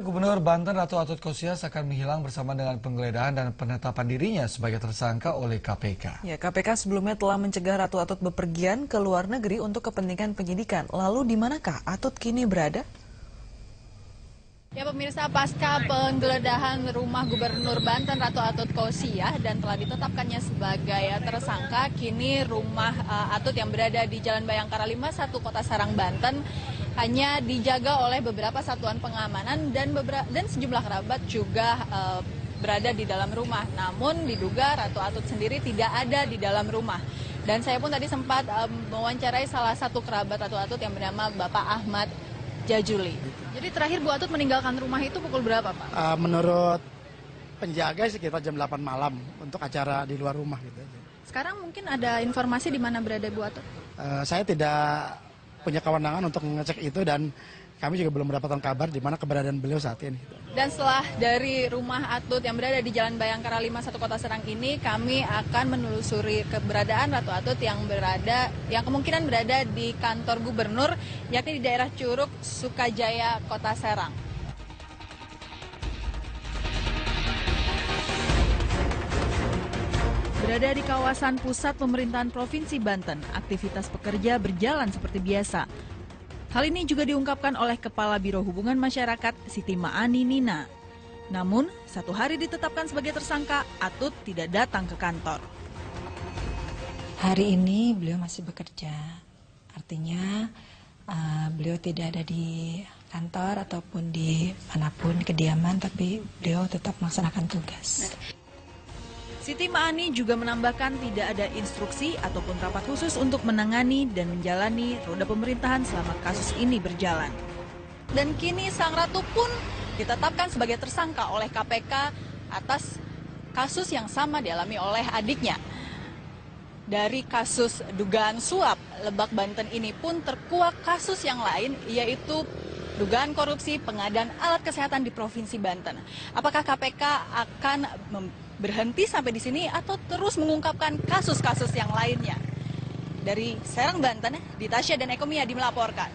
Gubernur Banten Ratu Atut Khosyah akan menghilang bersama dengan penggeledahan dan penetapan dirinya sebagai tersangka oleh KPK. Ya, KPK sebelumnya telah mencegah Ratu Atut bepergian ke luar negeri untuk kepentingan penyidikan. Lalu di manakah Atut kini berada? Ya pemirsa, pasca penggeledahan rumah Gubernur Banten Ratu Atut Khosyah dan telah ditetapkannya sebagai tersangka, kini rumah Atut yang berada di Jalan Bayangkara 51 Kota Serang, Banten hanya dijaga oleh beberapa satuan pengamanan dan sejumlah kerabat juga berada di dalam rumah. Namun diduga Ratu Atut sendiri tidak ada di dalam rumah. Dan saya pun tadi sempat mewawancarai salah satu kerabat Ratu Atut yang bernama Bapak Ahmad Jajuli. Jadi terakhir Bu Atut meninggalkan rumah itu pukul berapa, Pak? Menurut penjaga sekitar jam 8 malam untuk acara di luar rumah gitu aja. Sekarang mungkin ada informasi di mana berada Bu Atut? Saya tidak punya kewenangan untuk mengecek itu dan kami juga belum mendapatkan kabar di mana keberadaan beliau saat ini. Dan setelah dari rumah Atut yang berada di Jalan Bayangkara 51 Kota Serang ini, kami akan menelusuri keberadaan Ratu Atut yang kemungkinan berada di kantor gubernur, yakni di daerah Curug, Sukajaya, Kota Serang. Berada di kawasan pusat pemerintahan Provinsi Banten, aktivitas pekerja berjalan seperti biasa. Hal ini juga diungkapkan oleh Kepala Biro Hubungan Masyarakat Siti Ma'ani Nina. Namun, satu hari ditetapkan sebagai tersangka, Atut tidak datang ke kantor. Hari ini beliau masih bekerja, artinya beliau tidak ada di kantor ataupun di manapun kediaman, tapi beliau tetap melaksanakan tugas. Siti Ma'ani juga menambahkan tidak ada instruksi ataupun rapat khusus untuk menangani dan menjalani roda pemerintahan selama kasus ini berjalan. Dan kini Sang Ratu pun ditetapkan sebagai tersangka oleh KPK atas kasus yang sama dialami oleh adiknya. Dari kasus dugaan suap Lebak Banten ini pun terkuak kasus yang lain, yaitu dugaan korupsi pengadaan alat kesehatan di Provinsi Banten. Apakah KPK akan berhenti sampai di sini atau terus mengungkapkan kasus-kasus yang lainnya? Dari Serang, Banten, Ditasya dan Eko Miyadi melaporkan.